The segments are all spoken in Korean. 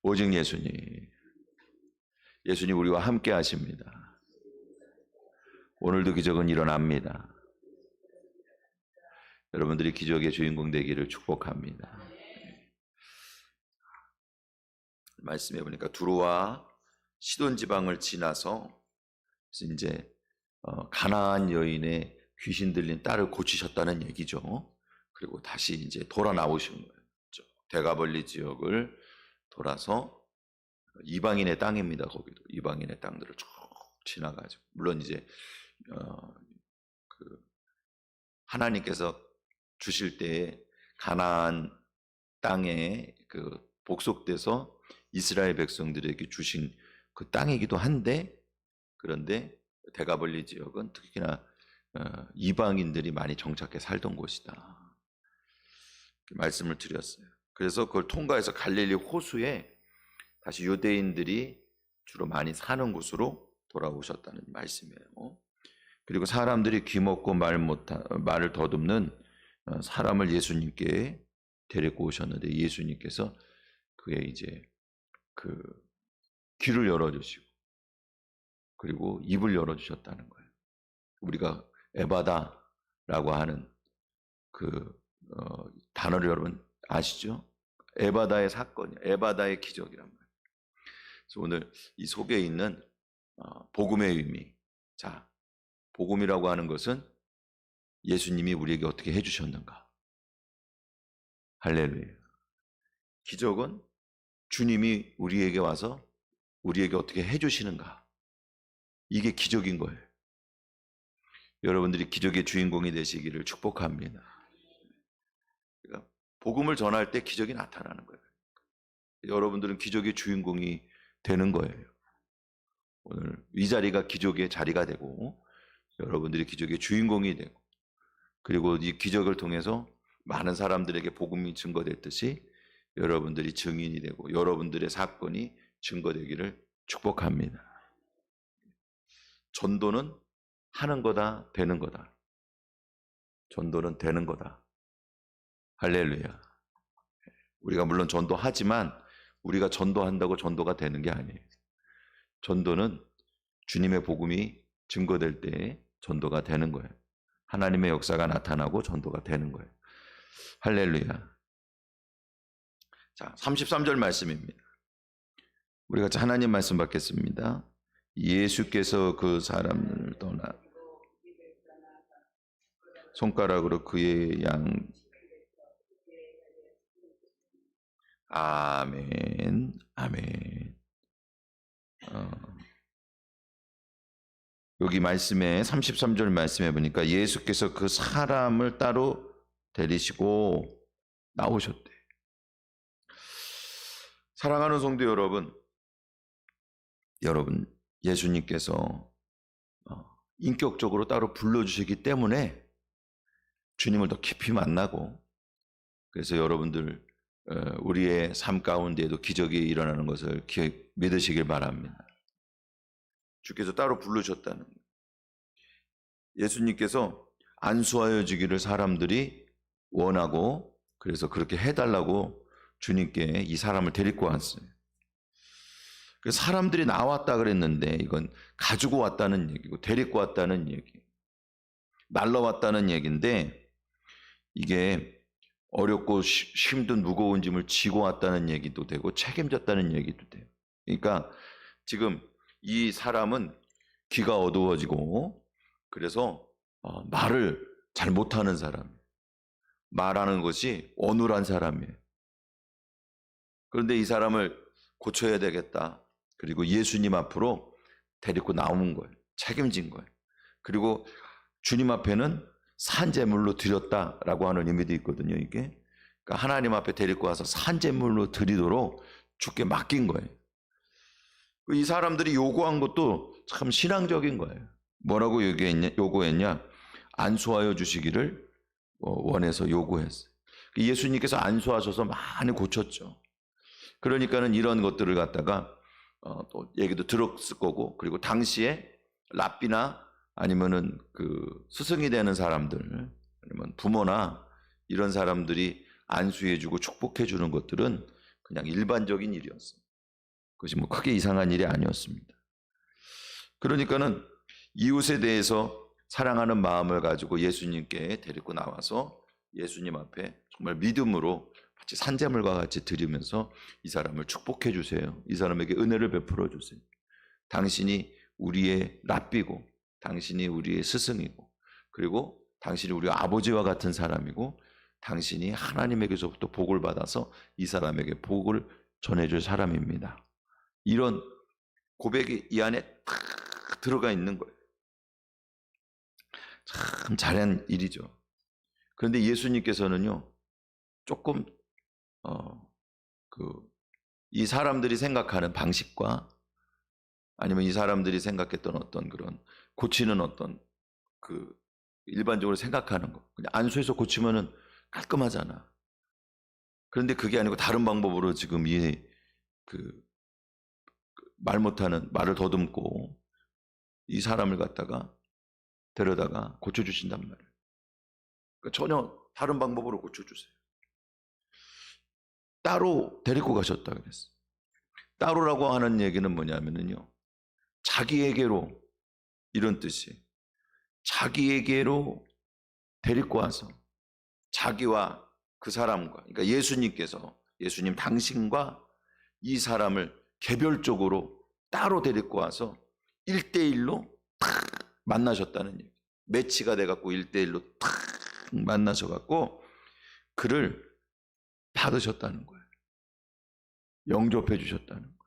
오직 예수님. 예수님 우리와 함께 하십니다. 오늘도 기적은 일어납니다. 여러분들이 기적의 주인공 되기를 축복합니다. 말씀해 보니까 두로와 시돈 지방을 지나서 이제 가나안 여인의 귀신 들린 딸을 고치셨다는 얘기죠. 그리고 다시 이제 돌아 나오신 거예요. 대가벌리 지역을 돌아서 이방인의 땅입니다. 거기도 이방인의 땅들을 쭉 지나가지고, 물론 이제 하나님께서 주실 때에 가나안 땅에 복속돼서 이스라엘 백성들에게 주신 그 땅이기도 한데, 그런데 대가벌리 지역은 특히나 이방인들이 많이 정착해 살던 곳이다, 말씀을 드렸어요. 그래서 그걸 통과해서 갈릴리 호수에 다시 유대인들이 주로 많이 사는 곳으로 돌아오셨다는 말씀이에요. 그리고 사람들이 귀먹고 말을 더듬는 사람을 예수님께 데리고 오셨는데, 예수님께서 그의 이제 귀를 열어주시고 그리고 입을 열어주셨다는 거예요. 우리가 에바다라고 하는 단어를 여러분 아시죠? 에바다의 사건이에요. 에바다의 기적이란 말이에요. 그래서 오늘 이 속에 있는 복음의 의미, 자, 복음이라고 하는 것은 예수님이 우리에게 어떻게 해주셨는가. 할렐루야. 기적은 주님이 우리에게 와서 우리에게 어떻게 해주시는가. 이게 기적인 거예요. 여러분들이 기적의 주인공이 되시기를 축복합니다. 그러니까 복음을 전할 때 기적이 나타나는 거예요. 여러분들은 기적의 주인공이 되는 거예요. 오늘 이 자리가 기적의 자리가 되고, 여러분들이 기적의 주인공이 되고, 그리고 이 기적을 통해서 많은 사람들에게 복음이 증거됐듯이 여러분들이 증인이 되고 여러분들의 사건이 증거되기를 축복합니다. 전도는 하는 거다, 되는 거다. 전도는 되는 거다. 할렐루야. 우리가 물론 전도하지만 우리가 전도한다고 전도가 되는 게 아니에요. 전도는 주님의 복음이 증거될 때 전도가 되는 거예요. 하나님의 역사가 나타나고 전도가 되는 거예요. 할렐루야. 자, 33절 말씀입니다. 우리 같이 하나님 말씀 받겠습니다. 예수께서 그 사람을 떠나 손가락으로 그의 양. 아멘. 아멘. 여기 말씀에 33절 말씀해 보니까 예수께서 그 사람을 따로 데리시고 나오셨대. 사랑하는 성도 여러분, 예수님께서 인격적으로 따로 불러주시기 때문에 주님을 더 깊이 만나고, 그래서 여러분들 우리의 삶 가운데에도 기적이 일어나는 것을 믿으시길 바랍니다. 주께서 따로 부르셨다는 거예요. 예수님께서 안수하여 주기를 사람들이 원하고, 그래서 그렇게 해달라고 주님께 이 사람을 데리고 왔어요. 사람들이 나왔다 그랬는데 이건 가지고 왔다는 얘기고 데리고 왔다는 얘기, 날라왔다는 얘기인데, 이게 어렵고 힘든 무거운 짐을 지고 왔다는 얘기도 되고 책임졌다는 얘기도 돼요. 그러니까 지금 이 사람은 귀가 어두워지고, 그래서 말을 잘 못하는 사람이에요. 말하는 것이 어눌한 사람이에요. 그런데 이 사람을 고쳐야 되겠다. 그리고 예수님 앞으로 데리고 나온 거예요. 책임진 거예요. 그리고 주님 앞에는 산제물로 드렸다라고 하는 의미도 있거든요. 이게 그러니까 하나님 앞에 데리고 와서 산제물로 드리도록 주께 맡긴 거예요. 이 사람들이 요구한 것도 참 신앙적인 거예요. 뭐라고 요구했냐? 안수하여 주시기를 원해서 요구했어요. 예수님께서 안수하셔서 많이 고쳤죠. 그러니까는 이런 것들을 갖다가 또 얘기도 들었을 거고, 그리고 당시에 랍비나 아니면은 스승이 되는 사람들, 아니면 부모나 이런 사람들이 안수해주고 축복해주는 것들은 그냥 일반적인 일이었어요. 그것이 뭐 크게 이상한 일이 아니었습니다. 그러니까는 이웃에 대해서 사랑하는 마음을 가지고 예수님께 데리고 나와서 예수님 앞에 정말 믿음으로 같이 산재물과 같이 드리면서 이 사람을 축복해 주세요. 이 사람에게 은혜를 베풀어 주세요. 당신이 우리의 랍비고 당신이 우리의 스승이고 그리고 당신이 우리 아버지와 같은 사람이고 당신이 하나님에게서부터 복을 받아서 이 사람에게 복을 전해줄 사람입니다. 이런 고백이 이 안에 딱 들어가 있는 거예요. 참 잘한 일이죠. 그런데 예수님께서는요, 조금 이 사람들이 생각하는 방식과 아니면 이 사람들이 생각했던 어떤 그런 고치는 어떤 일반적으로 생각하는 거, 그냥 안수해서 고치면은 깔끔하잖아. 그런데 그게 아니고 다른 방법으로 지금 말 못하는 말을 더듬고 이 사람을 갖다가 데려다가 고쳐주신단 말이에요. 그러니까 전혀 다른 방법으로 고쳐주세요. 따로 데리고 가셨다 그랬어요. 따로라고 하는 얘기는 뭐냐면요, 자기에게로, 이런 뜻이에요. 자기에게로 데리고 와서 자기와 그 사람과, 그러니까 예수님 당신과 이 사람을 개별적으로 따로 데리고 와서 1대1로 탁 만나셨다는 얘기. 매치가 돼갖고 1대1로 탁 만나셔갖고 그를 받으셨다는 거예요. 영접해 주셨다는 거예요.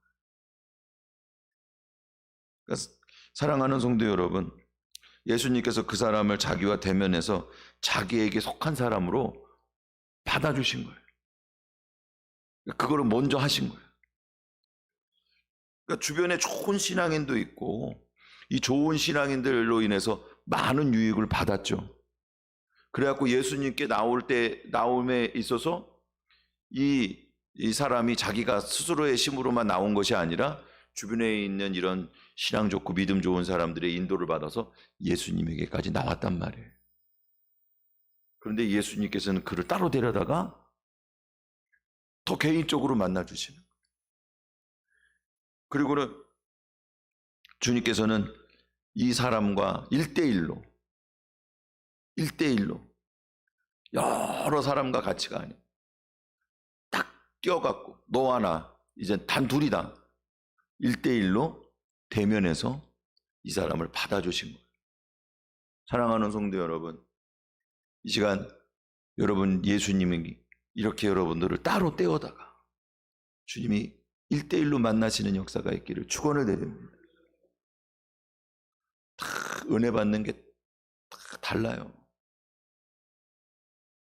그러니까 사랑하는 성도 여러분, 예수님께서 그 사람을 자기와 대면해서 자기에게 속한 사람으로 받아주신 거예요. 그거를 먼저 하신 거예요. 그러니까 주변에 좋은 신앙인도 있고 이 좋은 신앙인들로 인해서 많은 유익을 받았죠. 그래갖고 예수님께 나옴에 있어서 이 사람이 자기가 스스로의 힘으로만 나온 것이 아니라 주변에 있는 이런 신앙 좋고 믿음 좋은 사람들의 인도를 받아서 예수님에게까지 나왔단 말이에요. 그런데 예수님께서는 그를 따로 데려다가 더 개인적으로 만나주시는 거예요. 그리고는 주님께서는 이 사람과 1대1로 여러 사람과 같이가 아니에요. 딱 껴갖고 너와 나 이제 단둘이다. 1대1로 대면해서 이 사람을 받아주신 거예요. 사랑하는 성도 여러분, 이 시간 여러분 예수님이 이렇게 여러분들을 따로 떼어다가 주님이 1대1로 만나시는 역사가 있기를 축원을 드립니다. 다 은혜 받는 게 다 달라요.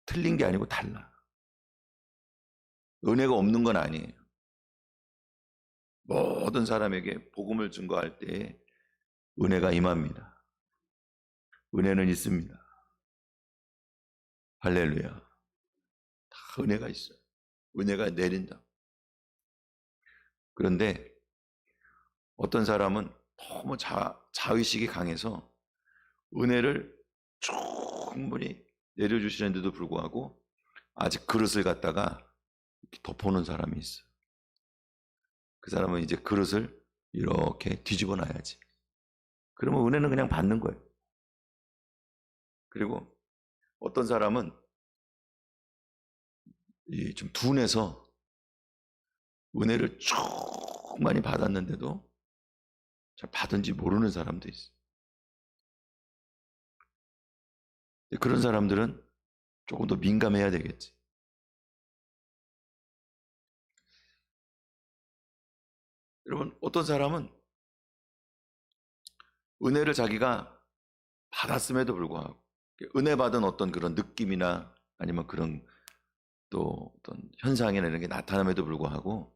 틀린 게 아니고 달라. 은혜가 없는 건 아니에요. 모든 사람에게 복음을 증거할 때 은혜가 임합니다. 은혜는 있습니다. 할렐루야. 다 은혜가 있어요. 은혜가 내린다. 그런데 어떤 사람은 너무 자의식이 강해서 은혜를 충분히 내려주시는데도 불구하고 아직 그릇을 갖다가 이렇게 덮어놓은 사람이 있어요. 그 사람은 이제 그릇을 이렇게 뒤집어 놔야지. 그러면 은혜는 그냥 받는 거예요. 그리고 어떤 사람은 좀 둔해서 은혜를 쭉 많이 받았는데도 잘 받은지 모르는 사람도 있어요. 그런 사람들은 조금 더 민감해야 되겠지. 여러분, 어떤 사람은 은혜를 자기가 받았음에도 불구하고 은혜 받은 어떤 그런 느낌이나 아니면 그런 또 어떤 현상이나 이런 게 나타남에도 불구하고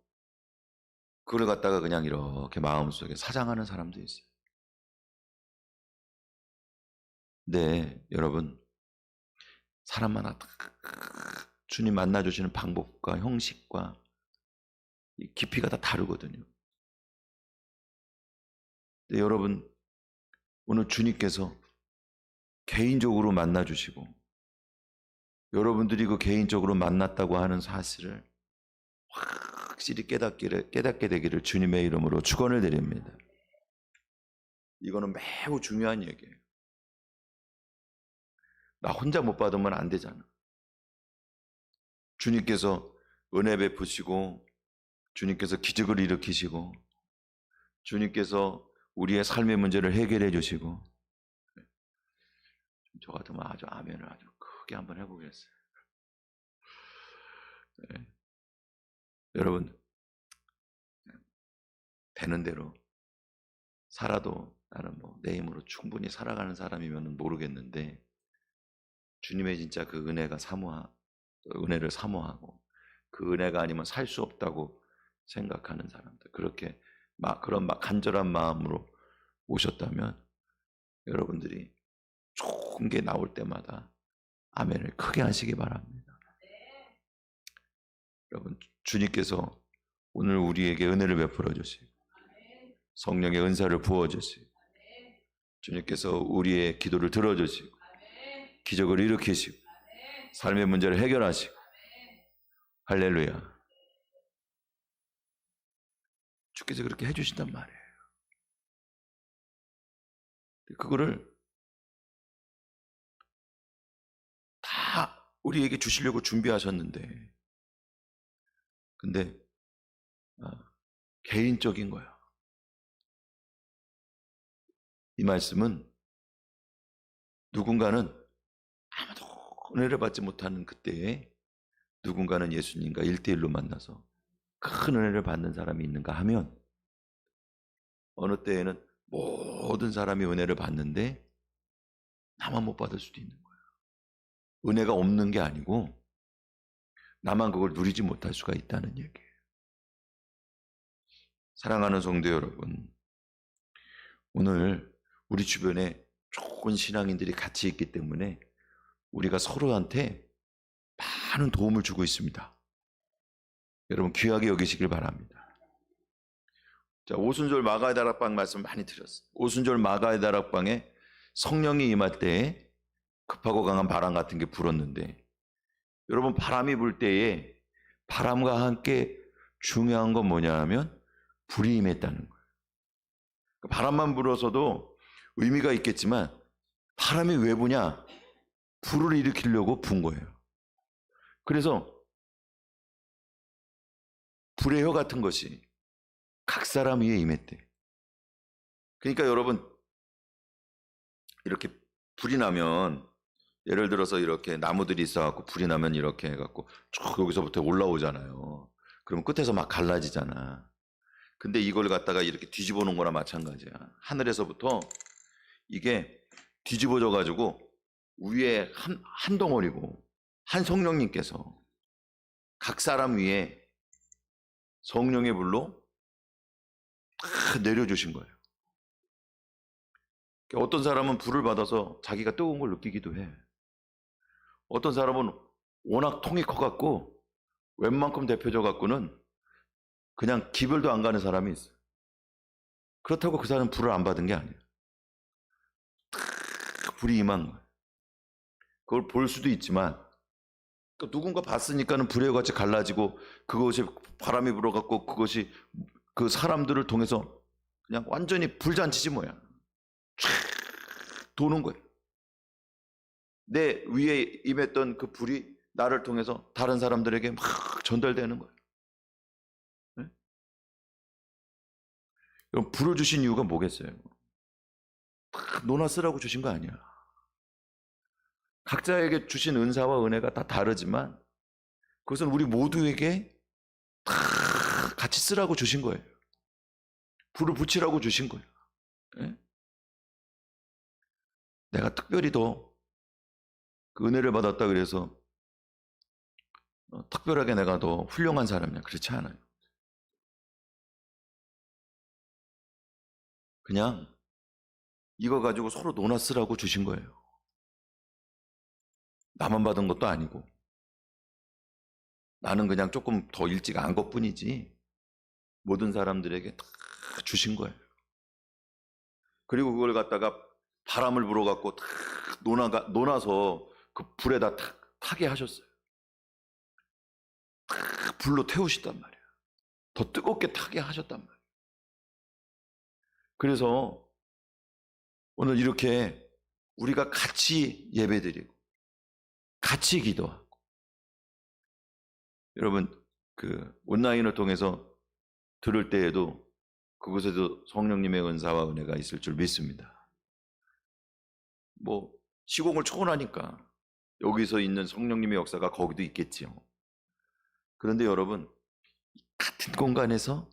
그걸 갖다가 그냥 이렇게 마음속에 사장하는 사람도 있어요. 네, 여러분, 사람마다 주님 만나주시는 방법과 형식과 깊이가 다 다르거든요. 네, 여러분, 오늘 주님께서 개인적으로 만나주시고 여러분들이 그 개인적으로 만났다고 하는 사실을 확 확실히 깨닫게 되기를 주님의 이름으로 축원을 드립니다. 이거는 매우 중요한 얘기예요. 나 혼자 못 받으면 안 되잖아. 주님께서 은혜 베푸시고, 주님께서 기적을 일으키시고, 주님께서 우리의 삶의 문제를 해결해 주시고. 저 같으면 아주 아멘을 아주 크게 한번 해보겠어요. 네. 여러분, 되는 대로 살아도 나는 뭐 내 힘으로 충분히 살아가는 사람이면 모르겠는데, 주님의 진짜 그 은혜를 사모하고 그 은혜가 아니면 살 수 없다고 생각하는 사람들, 그렇게 그런 간절한 마음으로 오셨다면 여러분들이 좋은 게 나올 때마다 아멘을 크게 하시기 바랍니다. 여러분, 주님께서 오늘 우리에게 은혜를 베풀어 주시고 성령의 은사를 부어 주시고 주님께서 우리의 기도를 들어 주시고 기적을 일으키시고 삶의 문제를 해결하시고, 할렐루야. 주께서 그렇게 해주신단 말이에요. 그거를 다 우리에게 주시려고 준비하셨는데, 근데 개인적인 거야. 이 말씀은 누군가는 아무도 은혜를 받지 못하는 그때에 누군가는 예수님과 1대1로 만나서 큰 은혜를 받는 사람이 있는가 하면, 어느 때에는 모든 사람이 은혜를 받는데 나만 못 받을 수도 있는 거예요. 은혜가 없는 게 아니고 나만 그걸 누리지 못할 수가 있다는 얘기예요. 사랑하는 성도 여러분, 오늘 우리 주변에 좋은 신앙인들이 같이 있기 때문에 우리가 서로한테 많은 도움을 주고 있습니다. 여러분, 귀하게 여기시길 바랍니다. 자, 오순절 마가의 다락방 말씀 많이 드렸어요. 오순절 마가의 다락방에 성령이 임할 때에 급하고 강한 바람 같은 게 불었는데, 여러분, 바람이 불 때에 바람과 함께 중요한 건 뭐냐 하면 불이 임했다는 거예요. 바람만 불어서도 의미가 있겠지만 바람이 왜 부냐? 불을 일으키려고 분 거예요. 그래서 불의 혀 같은 것이 각 사람 위에 임했대. 그러니까 여러분, 이렇게 불이 나면, 예를 들어서 이렇게 나무들이 있어갖고 불이 나면 이렇게 해갖고 쭉 여기서부터 올라오잖아요. 그러면 끝에서 막 갈라지잖아. 근데 이걸 갖다가 이렇게 뒤집어 놓은 거나 마찬가지야. 하늘에서부터 이게 뒤집어져 가지고 위에 한 덩어리고, 한 성령님께서 각 사람 위에 성령의 불로 다 내려주신 거예요. 어떤 사람은 불을 받아서 자기가 뜨거운 걸 느끼기도 해. 어떤 사람은 워낙 통이 커갖고 웬만큼 대표져 갖고는 그냥 기별도 안 가는 사람이 있어요. 그렇다고 그 사람은 불을 안 받은 게 아니에요. 불이 임한 거예요. 그걸 볼 수도 있지만, 누군가 봤으니까는 불의 같이 갈라지고 그것이 바람이 불어갖고 그것이 그 사람들을 통해서 그냥 완전히 불잔치지 뭐야. 쫙 도는 거예요. 내 위에 임했던 그 불이 나를 통해서 다른 사람들에게 막 전달되는 거예요. 네? 그럼 불을 주신 이유가 뭐겠어요? 논하쓰라고 주신 거 아니야. 각자에게 주신 은사와 은혜가 다 다르지만 그것은 우리 모두에게 다 같이 쓰라고 주신 거예요. 불을 붙이라고 주신 거예요. 네? 내가 특별히 더 그 은혜를 받았다 그래서 특별하게 내가 더 훌륭한 사람이냐, 그렇지 않아요. 그냥 이거 가지고 서로 논하쓰라고 주신 거예요. 나만 받은 것도 아니고, 나는 그냥 조금 더 일찍 안 것뿐이지 모든 사람들에게 다 주신 거예요. 그리고 그걸 갖다가 바람을 불어갖고 다 논아서 그 불에다 타게 하셨어요. 다 불로 태우시단 말이에요. 더 뜨겁게 타게 하셨단 말이에요. 그래서 오늘 이렇게 우리가 같이 예배드리고 같이 기도하고, 여러분 온라인을 통해서 들을 때에도 그곳에도 성령님의 은사와 은혜가 있을 줄 믿습니다. 뭐 시공을 초월하니까 여기서 있는 성령님의 역사가 거기도 있겠지요. 그런데 여러분, 같은 공간에서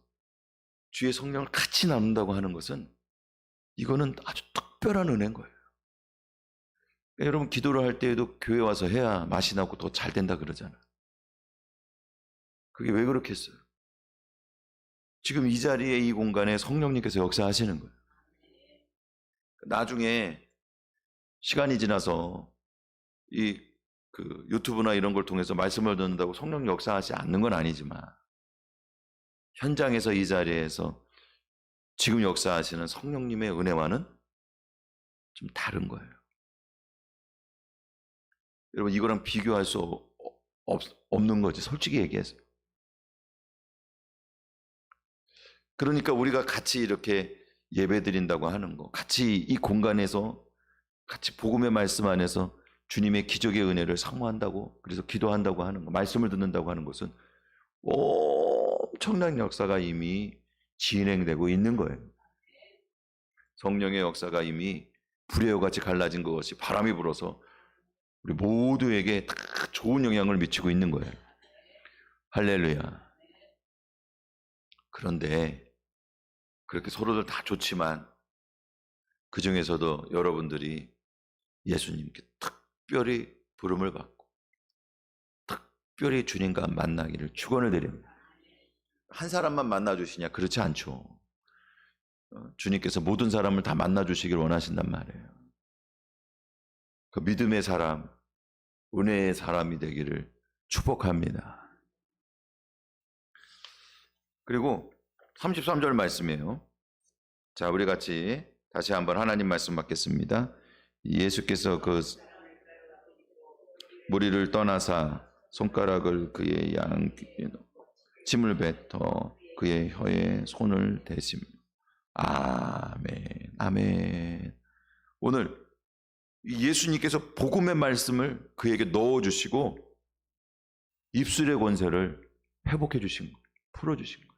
주의 성령을 같이 나눈다고 하는 것은 이거는 아주 특별한 은혜인 거예요. 그러니까 여러분, 기도를 할 때에도 교회 와서 해야 맛이 나고 더 잘 된다 그러잖아요. 그게 왜 그렇겠어요? 지금 이 자리에, 이 공간에 성령님께서 역사하시는 거예요. 나중에 시간이 지나서 유튜브나 이런 걸 통해서 말씀을 듣는다고 성령 역사하지 않는 건 아니지만, 현장에서 이 자리에서 지금 역사하시는 성령님의 은혜와는 좀 다른 거예요. 여러분, 이거랑 비교할 수 없는 거지, 솔직히 얘기해서. 그러니까 우리가 같이 이렇게 예배 드린다고 하는 거, 같이 이 공간에서 같이 복음의 말씀 안에서 주님의 기적의 은혜를 사모한다고, 그래서 기도한다고 하는 거, 말씀을 듣는다고 하는 것은 엄청난 역사가 이미 진행되고 있는 거예요. 성령의 역사가 이미 불의 같이 갈라진 것이 바람이 불어서 우리 모두에게 다 좋은 영향을 미치고 있는 거예요. 할렐루야. 그런데 그렇게 서로들 다 좋지만 그 중에서도 여러분들이 예수님께 특별히 부름을 받고 특별히 주님과 만나기를 축원을 드립니다. 한 사람만 만나주시냐? 그렇지 않죠. 주님께서 모든 사람을 다 만나주시길 원하신단 말이에요. 그 믿음의 사람, 은혜의 사람이 되기를 축복합니다. 그리고 33절 말씀이에요. 자, 우리 같이 다시 한번 하나님 말씀 받겠습니다. 예수께서 그 무리를 떠나사 손가락을 그의 양귀에 침을 뱉어 그의 혀에 손을 대십니다. 아멘, 아멘. 오늘 예수님께서 복음의 말씀을 그에게 넣어주시고 입술의 권세를 회복해 주신 거예요. 풀어주신 거예요.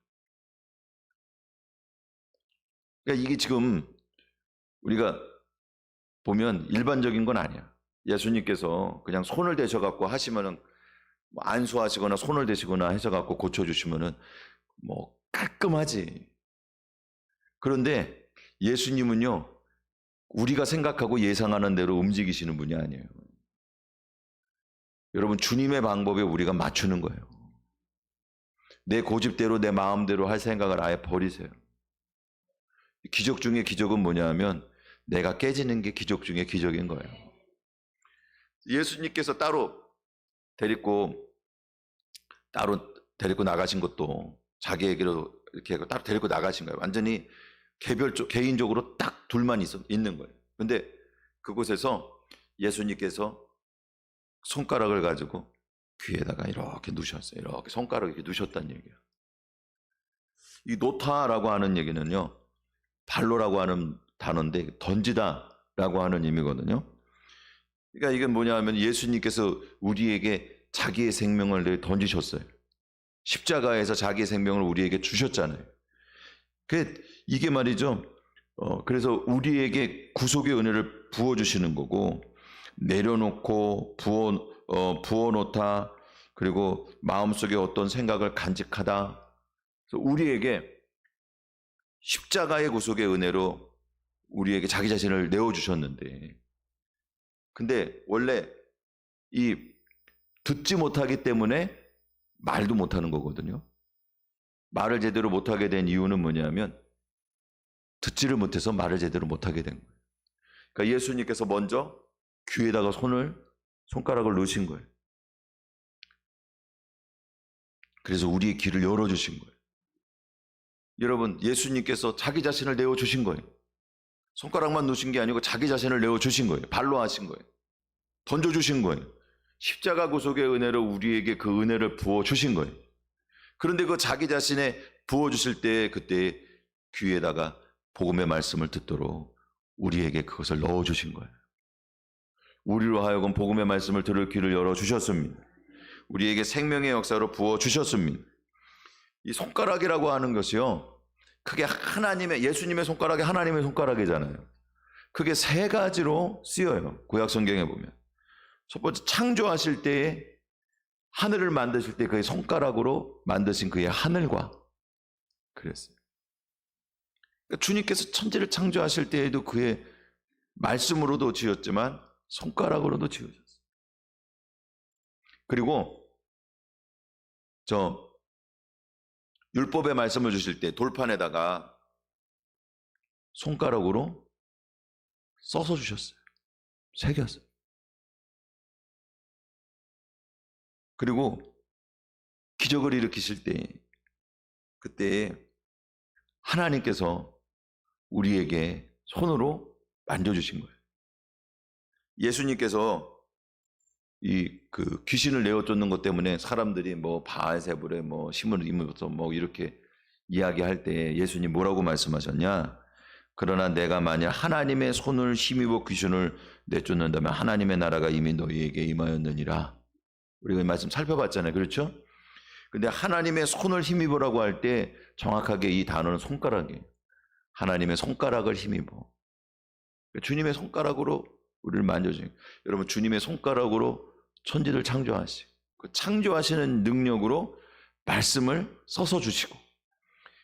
그러니까 이게 지금 우리가 보면 일반적인 건 아니야. 예수님께서 그냥 손을 대셔갖고 하시면은 뭐 안수하시거나 손을 대시거나 해서갖고 고쳐주시면은 뭐 깔끔하지. 그런데 예수님은요, 우리가 생각하고 예상하는 대로 움직이시는 분이 아니에요. 여러분, 주님의 방법에 우리가 맞추는 거예요. 내 고집대로 내 마음대로 할 생각을 아예 버리세요. 기적 중에 기적은 뭐냐면 내가 깨지는 게 기적 중에 기적인 거예요. 예수님께서 따로 데리고 나가신 것도 자기에게로 이렇게 따로 데리고 나가신 거예요. 완전히 개인적으로 딱 둘만 있는 거예요. 근데 그곳에서 예수님께서 손가락을 가지고 귀에다가 이렇게 누셨어요. 이렇게 손가락을 이렇게 누셨다는 얘기예요. 이 노타라고 하는 얘기는요, 발로라고 하는 단어인데 던지다라고 하는 의미거든요. 그러니까 이게 뭐냐 하면 예수님께서 우리에게 자기의 생명을 던지셨어요. 십자가에서 자기의 생명을 우리에게 주셨잖아요. 이게 말이죠. 그래서 우리에게 구속의 은혜를 부어주시는 거고, 내려놓고 부어놓다, 그리고 마음속에 어떤 생각을 간직하다. 그래서 우리에게 십자가의 구속의 은혜로 우리에게 자기 자신을 내어주셨는데, 근데 원래 듣지 못하기 때문에 말도 못하는 거거든요. 말을 제대로 못하게 된 이유는 뭐냐면 듣지를 못해서 말을 제대로 못하게 된 거예요. 그러니까 예수님께서 먼저 귀에다가 손가락을 넣으신 거예요. 그래서 우리의 귀를 열어주신 거예요. 여러분, 예수님께서 자기 자신을 내어주신 거예요. 손가락만 넣으신 게 아니고 자기 자신을 내어주신 거예요. 발로 하신 거예요. 던져주신 거예요. 십자가 구속의 은혜로 우리에게 그 은혜를 부어주신 거예요. 그런데 그 자기 자신의 부어주실 때 그때 귀에다가 복음의 말씀을 듣도록 우리에게 그것을 넣어주신 거예요. 우리로 하여금 복음의 말씀을 들을 귀를 열어주셨습니다. 우리에게 생명의 역사로 부어주셨습니다. 이 손가락이라고 하는 것이요, 그게 예수님의 손가락이 하나님의 손가락이잖아요. 그게 세 가지로 쓰여요. 구약 성경에 보면. 첫 번째, 창조하실 때에 하늘을 만드실 때 그의 손가락으로 만드신 그의 하늘과 그랬어요. 그러니까 주님께서 천지를 창조하실 때에도 그의 말씀으로도 지었지만 손가락으로도 지어졌어요. 그리고 율법의 말씀을 주실 때 돌판에다가 손가락으로 써서 주셨어요. 새겼어요. 그리고 기적을 일으키실 때 그때 하나님께서 우리에게 손으로 만져주신 거예요. 예수님께서 귀신을 내어 쫓는 것 때문에 사람들이 바알세불에 힘을 입어서 이렇게 이야기할 때 예수님 뭐라고 말씀하셨냐? 그러나 내가 만약 하나님의 손을 힘입어 귀신을 내쫓는다면 하나님의 나라가 이미 너희에게 임하였느니라. 우리가 이 말씀 살펴봤잖아요. 그렇죠? 근데 하나님의 손을 힘입으라고 할 때 정확하게 이 단어는 손가락이에요. 하나님의 손가락을 힘입어. 주님의 손가락으로 우리를 만져주세요. 여러분, 주님의 손가락으로 천지를 창조하시고 그 창조하시는 능력으로 말씀을 써서 주시고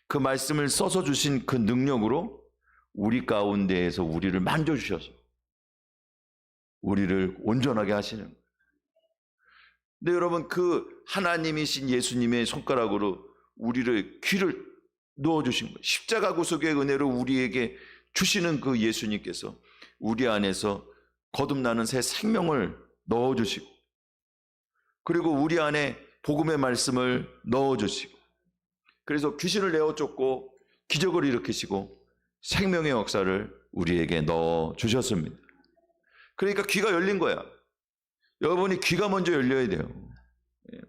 그 말씀을 써서 주신 그 능력으로 우리 가운데에서 우리를 만져주셔서 우리를 온전하게 하시는 거예요. 근데 여러분, 그 하나님이신 예수님의 손가락으로 우리를 귀를 넣어주신 거예요. 십자가 구속의 은혜로 우리에게 주시는 그 예수님께서 우리 안에서 거듭나는 새 생명을 넣어주시고 그리고 우리 안에 복음의 말씀을 넣어주시고 그래서 귀신을 내어쫓고 기적을 일으키시고 생명의 역사를 우리에게 넣어주셨습니다. 그러니까 귀가 열린 거야. 여러분이 귀가 먼저 열려야 돼요.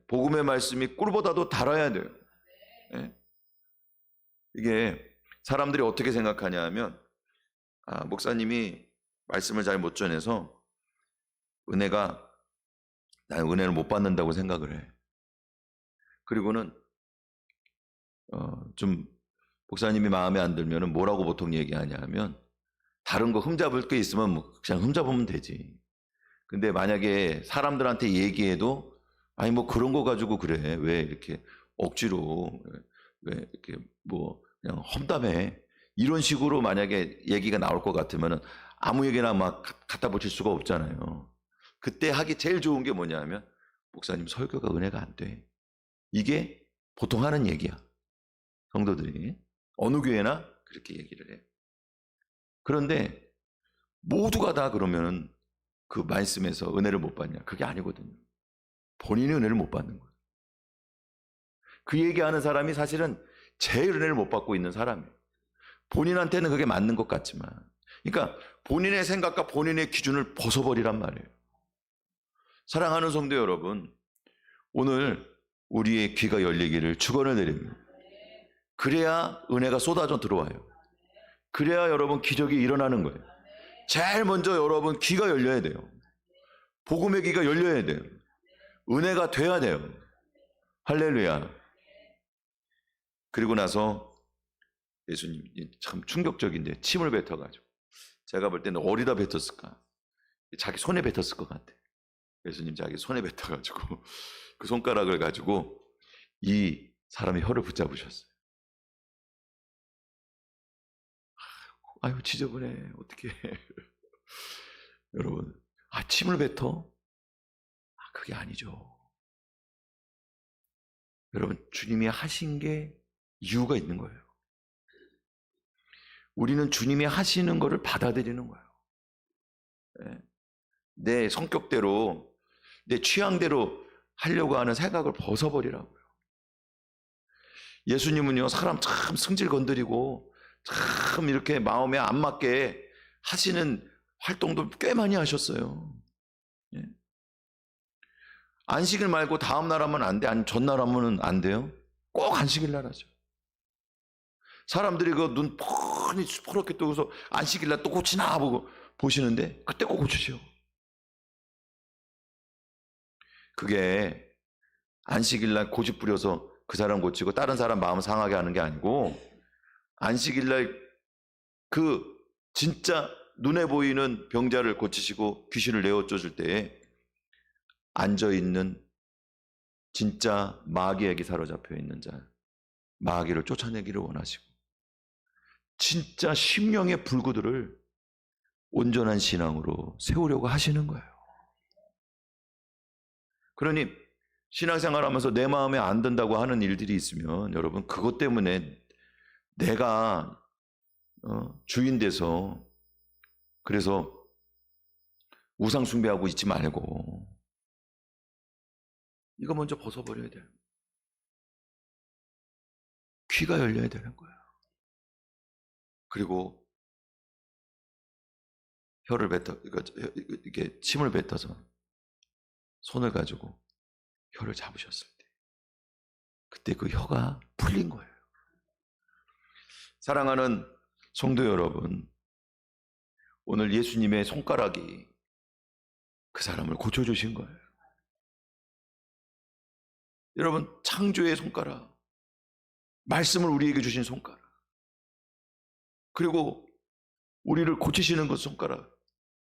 복음의 말씀이 꿀보다도 달아야 돼요. 이게 사람들이 어떻게 생각하냐 하면 목사님이 말씀을 잘 못 전해서 나는 은혜를 못 받는다고 생각을 해. 그리고는 좀 목사님이 마음에 안 들면 뭐라고 보통 얘기하냐 하면 다른 거 흠잡을 게 있으면 그냥 흠잡으면 되지. 근데 만약에 사람들한테 얘기해도 그런 거 가지고 그래. 왜 이렇게 억지로 왜 이렇게 그냥 험담해. 이런 식으로 만약에 얘기가 나올 것 같으면 아무 얘기나 막 갖다 붙일 수가 없잖아요. 그때 하기 제일 좋은 게 뭐냐 하면 목사님 설교가 은혜가 안 돼. 이게 보통 하는 얘기야. 성도들이 어느 교회나 그렇게 얘기를 해. 그런데 모두가 다 그러면은 그 말씀에서 은혜를 못 받냐? 그게 아니거든요. 본인이 은혜를 못 받는 거예요. 그 얘기하는 사람이 사실은 제일 은혜를 못 받고 있는 사람이에요. 본인한테는 그게 맞는 것 같지만, 그러니까 본인의 생각과 본인의 기준을 벗어버리란 말이에요. 사랑하는 성도 여러분, 오늘 우리의 귀가 열리기를 축원을 드립니다. 그래야 은혜가 쏟아져 들어와요. 그래야 여러분 기적이 일어나는 거예요. 제일 먼저 여러분 귀가 열려야 돼요. 복음의 귀가 열려야 돼요. 은혜가 돼야 돼요. 할렐루야. 그리고 나서 예수님 참 충격적인데 침을 뱉어가지고 제가 볼 때는 어디다 뱉었을까? 자기 손에 뱉었을 것 같아. 예수님 자기 손에 뱉어가지고 그 손가락을 가지고 이 사람의 혀를 붙잡으셨어요. 아유 지저분해 어떻게 여러분 침을 뱉어? 그게 아니죠. 여러분 주님이 하신 게 이유가 있는 거예요. 우리는 주님이 하시는 거를 받아들이는 거예요. 내 성격대로 내 취향대로 하려고 하는 생각을 벗어버리라고요. 예수님은요 사람 참 승질 건드리고 참 이렇게 마음에 안 맞게 하시는 활동도 꽤 많이 하셨어요. 안식일 말고 다음 날 하면 안 돼? 아니 전날 하면 안 돼요? 꼭 안식일 날 하죠. 사람들이 그 눈 뻔히 퍼렇게 뜨고서 안식일날 또 고치나 보고 보시는데 그때 꼭 고치죠. 그게 안식일날 고집 부려서 그 사람 고치고 다른 사람 마음 상하게 하는 게 아니고, 안식일날 그 진짜 눈에 보이는 병자를 고치시고 귀신을 내어 쫓을 때에 앉아있는 진짜 마귀에게 사로잡혀 있는 자, 마귀를 쫓아내기를 원하시고, 진짜 심령의 불구들을 온전한 신앙으로 세우려고 하시는 거예요. 그러니 신앙생활하면서 내 마음에 안 든다고 하는 일들이 있으면 여러분, 그것 때문에 내가 주인 돼서 그래서 우상 숭배하고 있지 말고 이거 먼저 벗어버려야 돼요. 귀가 열려야 되는 거예요. 그리고 혀를 뱉어, 이렇게 침을 뱉어서 손을 가지고 혀를 잡으셨을 때, 그때 그 혀가 풀린 거예요. 사랑하는 성도 여러분, 오늘 예수님의 손가락이 그 사람을 고쳐주신 거예요. 여러분, 창조의 손가락, 말씀을 우리에게 주신 손가락, 그리고 우리를 고치시는 그 손가락,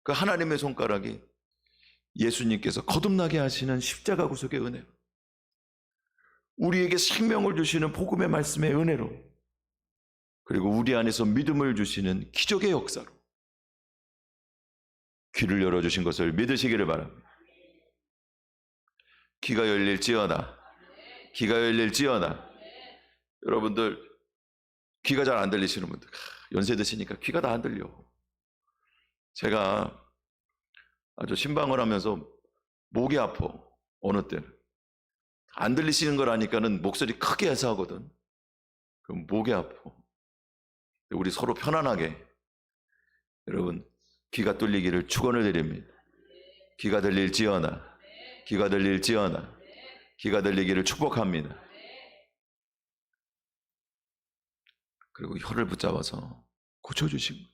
그 하나님의 손가락이 예수님께서 거듭나게 하시는 십자가 구속의 은혜로, 우리에게 생명을 주시는 복음의 말씀의 은혜로, 그리고 우리 안에서 믿음을 주시는 기적의 역사로 귀를 열어주신 것을 믿으시기를 바랍니다. 귀가 열릴지어다. 귀가 열릴지어다. 여러분들 귀가 잘 안 들리시는 분들, 연세 드시니까 귀가 다 안 들려. 제가 아주 신방을 하면서 목이 아파. 어느 때는 안 들리시는 걸 아니까는 목소리 크게 해서 하거든. 그럼 목이 아파. 우리 서로 편안하게, 여러분, 귀가 뚫리기를 축원을 드립니다. 귀가 들릴지어다. 귀가 들릴지어다. 귀가 들리기를 축복합니다. 그리고 혀를 붙잡아서 고쳐주신 거예요.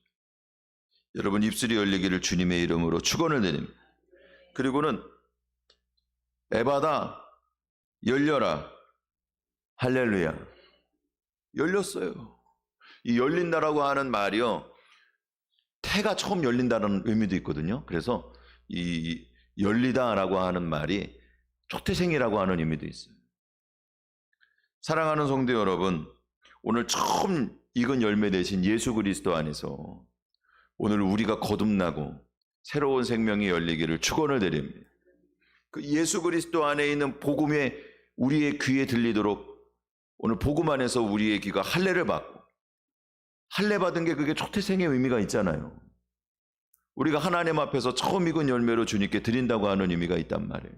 여러분, 입술이 열리기를 주님의 이름으로 축원을 드립니다. 그리고는 에바다, 열려라. 할렐루야. 열렸어요. 이 열린다라고 하는 말이요, 태가 처음 열린다는 의미도 있거든요. 그래서 이 열리다라고 하는 말이 초태생이라고 하는 의미도 있어요. 사랑하는 성도 여러분, 오늘 처음 익은 열매 되신 예수 그리스도 안에서 오늘 우리가 거듭나고 새로운 생명이 열리기를 축원을 드립니다. 그 예수 그리스도 안에 있는 복음이 우리의 귀에 들리도록 오늘 복음 안에서 우리의 귀가 할례를 받고, 할례 받은 게 그게 초태생의 의미가 있잖아요. 우리가 하나님 앞에서 처음 익은 열매로 주님께 드린다고 하는 의미가 있단 말이에요.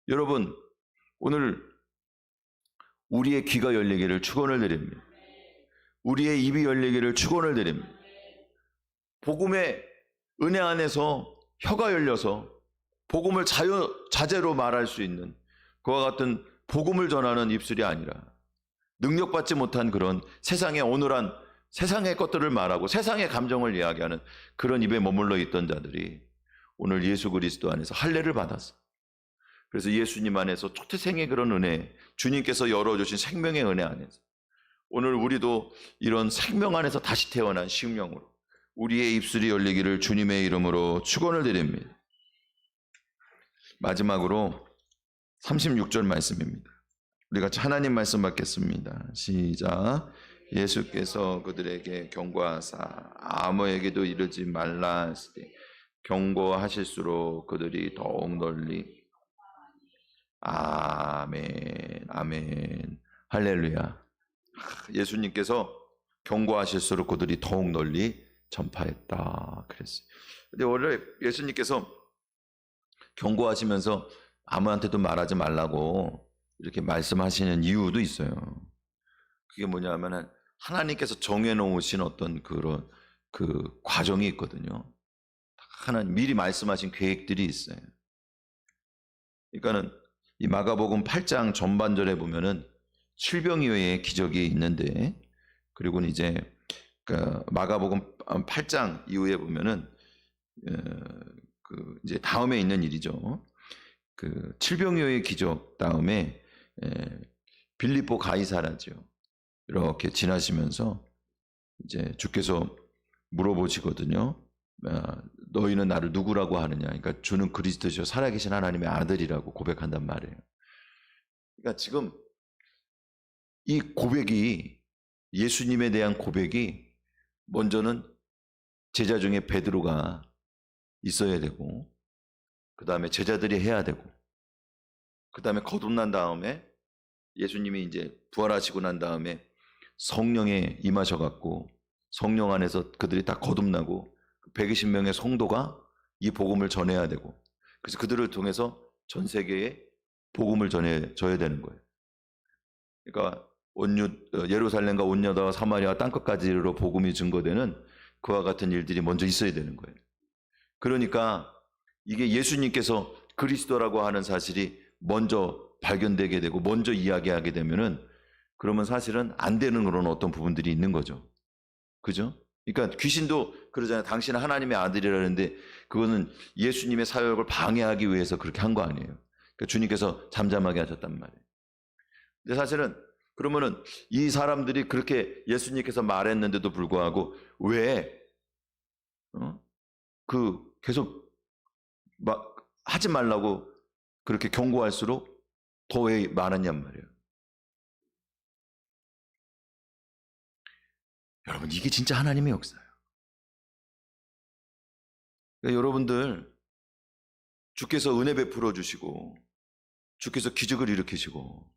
여러분, 오늘 우리의 귀가 열리기를 축원을 드립니다. 우리의 입이 열리기를 축원을 드립니다. 복음의 은혜 안에서 혀가 열려서 복음을 자제로 말할 수 있는 그와 같은 복음을 전하는 입술이 아니라 능력받지 못한 그런 세상의 온홀한 세상의 것들을 말하고 세상의 감정을 이야기하는 그런 입에 머물러 있던 자들이 오늘 예수 그리스도 안에서 할례를 받았어. 그래서 예수님 안에서 초태생의 그런 은혜, 주님께서 열어주신 생명의 은혜 안에서 오늘 우리도 이런 생명 안에서 다시 태어난 심령으로 우리의 입술이 열리기를 주님의 이름으로 축원을 드립니다. 마지막으로 36절 말씀입니다. 우리 같이 하나님 말씀 받겠습니다. 시작. 예수께서 그들에게 경고하사 아무에게도 이르지 말라 하시되 경고하실수록 그들이 더욱 널리. 아멘, 아멘, 할렐루야. 예수님께서 경고하실수록 그들이 더욱 널리 전파했다 그랬어요. 근데 원래 예수님께서 경고하시면서 아무한테도 말하지 말라고 이렇게 말씀하시는 이유도 있어요. 그게 뭐냐면은 하나님께서 정해놓으신 어떤 그런 그 과정이 있거든요. 하나님 미리 말씀하신 계획들이 있어요. 그러니까는 이 마가복음 8장 전반절에 보면은 질병 이외에 기적이 있는데 그리고는 이제 그 마가복음 8장 이후에 보면은 그 이제 다음에 있는 일이죠. 그 칠병이어의 기적 다음에 빌립보 가이사라죠. 이렇게 지나시면서 이제 주께서 물어보시거든요. 너희는 나를 누구라고 하느냐? 그러니까 주는 그리스도시요 살아계신 하나님의 아들이라고 고백한단 말이에요. 그러니까 지금 이 고백이, 예수님에 대한 고백이 먼저는 제자 중에 베드로가 있어야 되고, 그 다음에 제자들이 해야 되고, 그 다음에 거듭난 다음에 예수님이 이제 부활하시고 난 다음에 성령에 임하셔갖고 성령 안에서 그들이 다 거듭나고 120명의 성도가 이 복음을 전해야 되고, 그래서 그들을 통해서 전 세계에 복음을 전해줘야 되는 거예요. 그러니까 예루살렘과 온유다와 사마리아 땅끝까지로 복음이 증거되는 그와 같은 일들이 먼저 있어야 되는 거예요. 그러니까 이게 예수님께서 그리스도라고 하는 사실이 먼저 발견되게 되고 먼저 이야기하게 되면은, 그러면 사실은 안 되는 그런 어떤 부분들이 있는 거죠. 그죠? 그러니까 귀신도 그러잖아요. 당신은 하나님의 아들이라는데 그거는 예수님의 사역을 방해하기 위해서 그렇게 한 거 아니에요. 그러니까 주님께서 잠잠하게 하셨단 말이에요. 근데 사실은 그러면은 이 사람들이 그렇게 예수님께서 말했는데도 불구하고 왜 계속 막 하지 말라고 그렇게 경고할수록 더 왜 많았냔 말이에요. 여러분, 이게 진짜 하나님의 역사예요. 그러니까 여러분들, 주께서 은혜 베풀어 주시고, 주께서 기적을 일으키시고,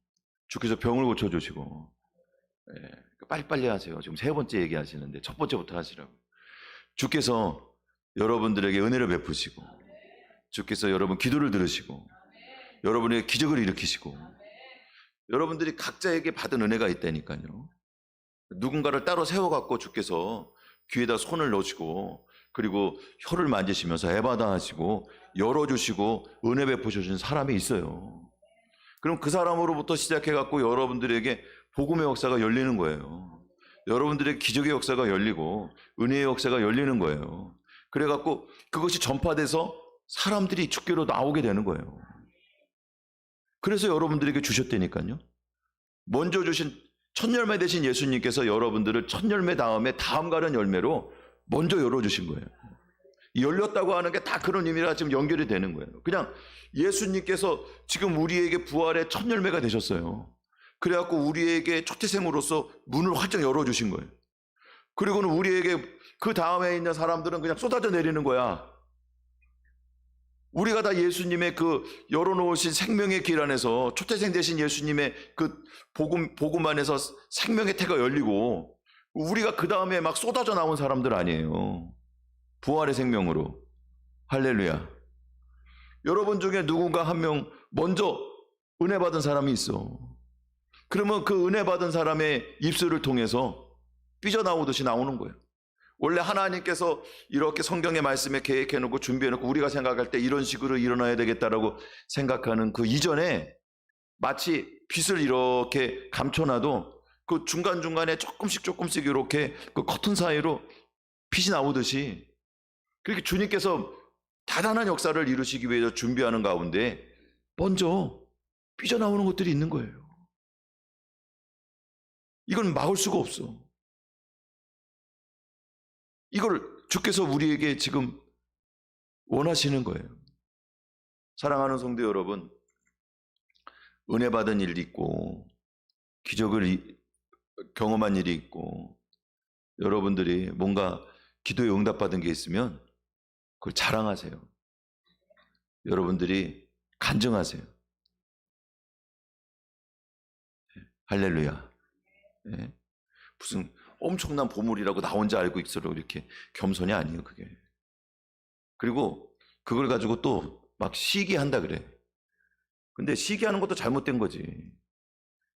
주께서 병을 고쳐주시고, 빨리빨리 하세요. 지금 세 번째 얘기하시는데 첫 번째부터 하시라고. 주께서 여러분들에게 은혜를 베푸시고, 주께서 여러분 기도를 들으시고, 여러분에게 기적을 일으키시고, 여러분들이 각자에게 받은 은혜가 있다니까요. 누군가를 따로 세워갖고 주께서 귀에다 손을 넣으시고, 그리고 혀를 만지시면서 에바다 하시고 열어주시고 은혜 베푸셔준 사람이 있어요. 그럼 그 사람으로부터 시작해갖고 여러분들에게 복음의 역사가 열리는 거예요. 여러분들에게 기적의 역사가 열리고 은혜의 역사가 열리는 거예요. 그래갖고 그것이 전파돼서 사람들이 주께로 나오게 되는 거예요. 그래서 여러분들에게 주셨다니까요. 먼저 주신 첫 열매 되신 예수님께서 여러분들을 첫 열매 다음에 다음 가는 열매로 먼저 열어주신 거예요. 열렸다고 하는 게 다 그런 의미라 지금 연결이 되는 거예요. 그냥 예수님께서 지금 우리에게 부활의 첫 열매가 되셨어요. 그래갖고 우리에게 초태생으로서 문을 활짝 열어주신 거예요. 그리고는 우리에게 그 다음에 있는 사람들은 그냥 쏟아져 내리는 거야. 우리가 다 예수님의 그 열어놓으신 생명의 길 안에서 초태생 되신 예수님의 그 복음 안에서 생명의 태가 열리고, 우리가 그 다음에 막 쏟아져 나온 사람들 아니에요. 부활의 생명으로. 할렐루야. 여러분 중에 누군가 한 명 먼저 은혜 받은 사람이 있어. 그러면 그 은혜 받은 사람의 입술을 통해서 삐져나오듯이 나오는 거예요. 원래 하나님께서 이렇게 성경의 말씀에 계획해놓고 준비해놓고 우리가 생각할 때 이런 식으로 일어나야 되겠다라고 생각하는 그 이전에 마치 빛을 이렇게 감춰놔도 그 중간중간에 조금씩 이렇게 그 커튼 사이로 빛이 나오듯이, 그렇게 주님께서 대단한 역사를 이루시기 위해서 준비하는 가운데 먼저 삐져나오는 것들이 있는 거예요. 이건 막을 수가 없어. 이걸 주께서 우리에게 지금 원하시는 거예요. 사랑하는 성도 여러분, 은혜 받은 일이 있고 기적을 경험한 일이 있고 여러분들이 뭔가 기도에 응답받은 게 있으면 그걸 자랑하세요. 여러분들이 간증하세요. 할렐루야. 네. 무슨 엄청난 보물이라고 나 혼자 알고 있어도 이렇게 겸손이 아니에요, 그게. 그리고 그걸 가지고 또 막 시기한다 그래. 근데 시기하는 것도 잘못된 거지.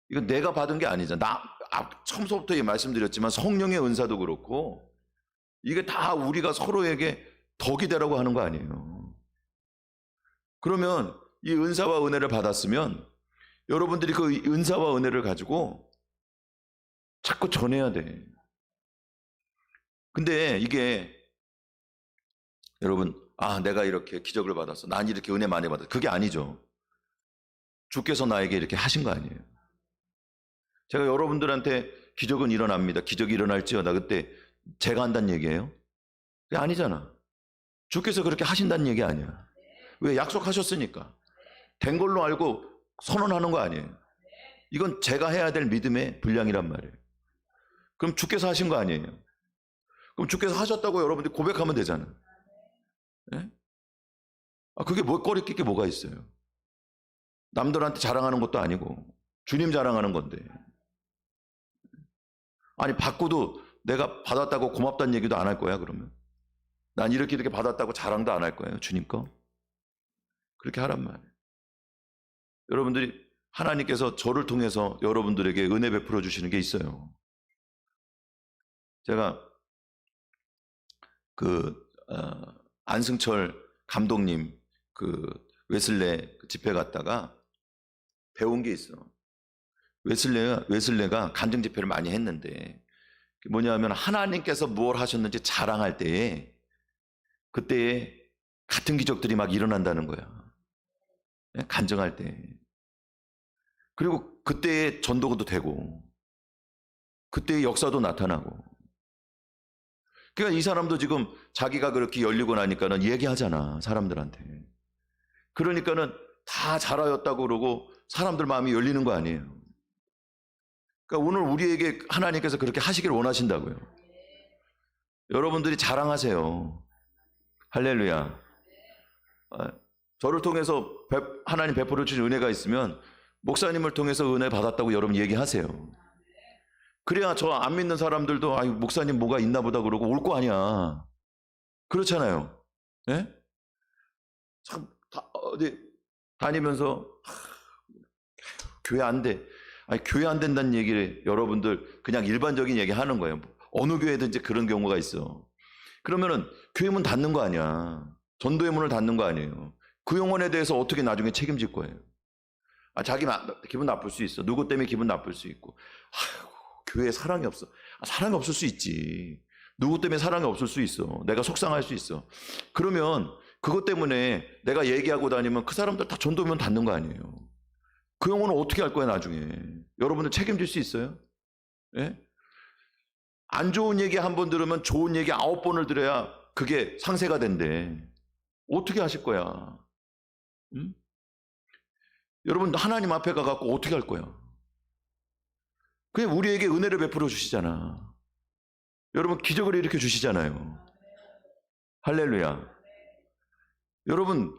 이건 내가 받은 게 아니잖아. 처음부터 말씀드렸지만 성령의 은사도 그렇고 이게 다 우리가 서로에게 덕이 되라고 하는 거 아니에요. 그러면 이 은사와 은혜를 받았으면 여러분들이 그 은사와 은혜를 가지고 자꾸 전해야 돼. 근데 이게 여러분, 내가 이렇게 기적을 받았어. 난 이렇게 은혜 많이 받았어. 그게 아니죠. 주께서 나에게 이렇게 하신 거 아니에요. 제가 여러분들한테 기적은 일어납니다. 기적이 일어날지어다. 그때 제가 한다는 얘기예요? 그게 아니잖아. 주께서 그렇게 하신다는 얘기 아니야. 왜? 약속하셨으니까. 된 걸로 알고 선언하는 거 아니에요. 이건 제가 해야 될 믿음의 분량이란 말이에요. 그럼 주께서 하신 거 아니에요. 그럼 주께서 하셨다고 여러분들이 고백하면 되잖아요. 예? 그게 꺼리낄 게 뭐가 있어요. 남들한테 자랑하는 것도 아니고 주님 자랑하는 건데. 아니, 받고도 내가 받았다고 고맙다는 얘기도 안 할 거야, 그러면. 난 이렇게 받았다고 자랑도 안 할 거예요, 주님 거. 그렇게 하란 말이에요. 여러분들이, 하나님께서 저를 통해서 여러분들에게 은혜 베풀어 주시는 게 있어요. 제가 안승철 감독님 웨슬레 집회 갔다가 배운 게 있어. 웨슬레가 간증 집회를 많이 했는데 뭐냐면 하나님께서 뭘 하셨는지 자랑할 때에 그때에 같은 기적들이 막 일어난다는 거야. 간증할 때. 그리고 그때에 전도도 되고 그때의 역사도 나타나고. 그러니까 이 사람도 지금 자기가 그렇게 열리고 나니까는 얘기하잖아, 사람들한테. 그러니까는 다 잘하였다고 그러고 사람들 마음이 열리는 거 아니에요. 그러니까 오늘 우리에게 하나님께서 그렇게 하시길 원하신다고요. 여러분들이 자랑하세요. 할렐루야. 저를 통해서 하나님 베풀어 주신 은혜가 있으면 목사님을 통해서 은혜 받았다고 여러분 얘기하세요. 그래야 저 안 믿는 사람들도 목사님 뭐가 있나 보다 그러고 올 거 아니야. 그렇잖아요. 예? 참 어디 다니면서 교회 안 돼. 교회 안 된다는 얘기를 여러분들 그냥 일반적인 얘기 하는 거예요. 어느 교회든지 그런 경우가 있어. 그러면은 교회 문 닫는 거 아니야. 전도의 문을 닫는 거 아니에요. 그 영혼에 대해서 어떻게 나중에 책임질 거예요. 자기 기분 나쁠 수 있어. 누구 때문에 기분 나쁠 수 있고. 교회에 사랑이 없어. 사랑이 없을 수 있지. 누구 때문에 사랑이 없을 수 있어. 내가 속상할 수 있어. 그러면 그것 때문에 내가 얘기하고 다니면 그 사람들 다 전도문 닫는 거 아니에요. 그 영혼은 어떻게 할 거야, 나중에. 여러분들 책임질 수 있어요? 예? 안 좋은 얘기 한 번 들으면 좋은 얘기 9번을 들어야 그게 상세가 된대. 어떻게 하실 거야? 응? 여러분, 하나님 앞에 가갖고 어떻게 할 거야? 그냥 우리에게 은혜를 베풀어 주시잖아. 여러분, 기적을 일으켜 주시잖아요. 할렐루야. 여러분,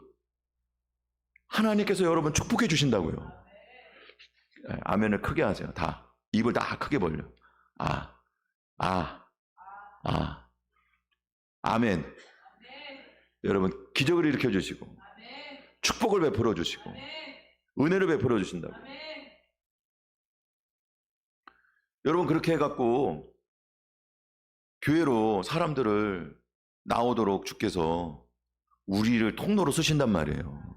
하나님께서 여러분 축복해 주신다고요. 아멘을 크게 하세요. 다. 입을 다 크게 벌려. 아멘. 여러분, 기적을 일으켜 주시고 축복을 베풀어 주시고 은혜를 베풀어 주신다고. 여러분, 그렇게 해갖고 교회로 사람들을 나오도록 주께서 우리를 통로로 쓰신단 말이에요.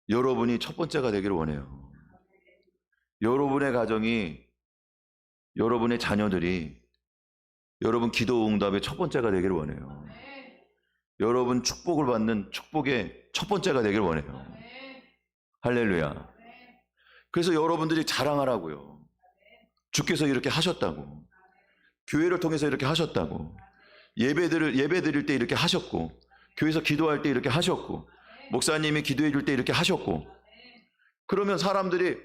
여러분이 첫 번째가 되기를 원해요. 여러분의 가정이, 여러분의 자녀들이 여러분 기도 응답의 첫 번째가 되기를 원해요. 여러분 축복을 받는 축복의 첫 번째가 되기를 원해요. 할렐루야. 그래서 여러분들이 자랑하라고요. 주께서 이렇게 하셨다고. 교회를 통해서 이렇게 하셨다고. 예배 드릴 때 이렇게 하셨고, 교회에서 기도할 때 이렇게 하셨고, 목사님이 기도해 줄 때 이렇게 하셨고. 그러면 사람들이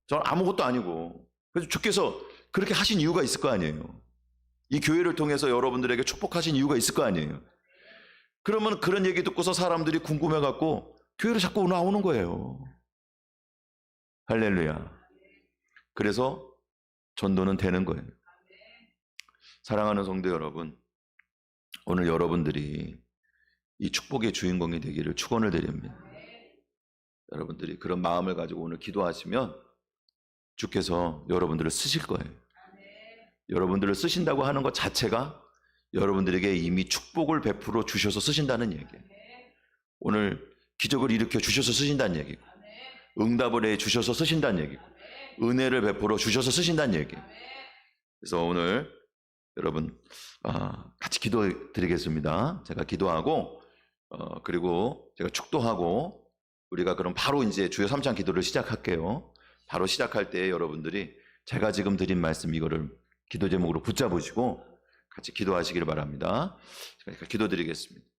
저는 아무것도 아니고, 그래서 주께서 그렇게 하신 이유가 있을 거 아니에요. 이 교회를 통해서 여러분들에게 축복하신 이유가 있을 거 아니에요. 그러면 그런 얘기 듣고서 사람들이 궁금해갖고 교회로 자꾸 나오는 거예요. 할렐루야. 그래서 전도는 되는 거예요. 사랑하는 성도 여러분, 오늘 여러분들이 이 축복의 주인공이 되기를 축원을 드립니다. 여러분들이 그런 마음을 가지고 오늘 기도하시면 주께서 여러분들을 쓰실 거예요. 여러분들을 쓰신다고 하는 것 자체가 여러분들에게 이미 축복을 베풀어 주셔서 쓰신다는 얘기예요. 오늘 기적을 일으켜 주셔서 쓰신다는 얘기고, 응답을 해 주셔서 쓰신다는 얘기고, 은혜를 베풀어 주셔서 쓰신다는 얘기예요. 그래서 오늘 여러분 같이 기도 드리겠습니다. 제가 기도하고 그리고 제가 축도하고 우리가 그럼 바로 이제 주여 3창 기도를 시작할게요. 바로 시작할 때 여러분들이 제가 지금 드린 말씀 이거를 기도 제목으로 붙잡으시고 같이 기도하시길 바랍니다. 제가 기도 드리겠습니다.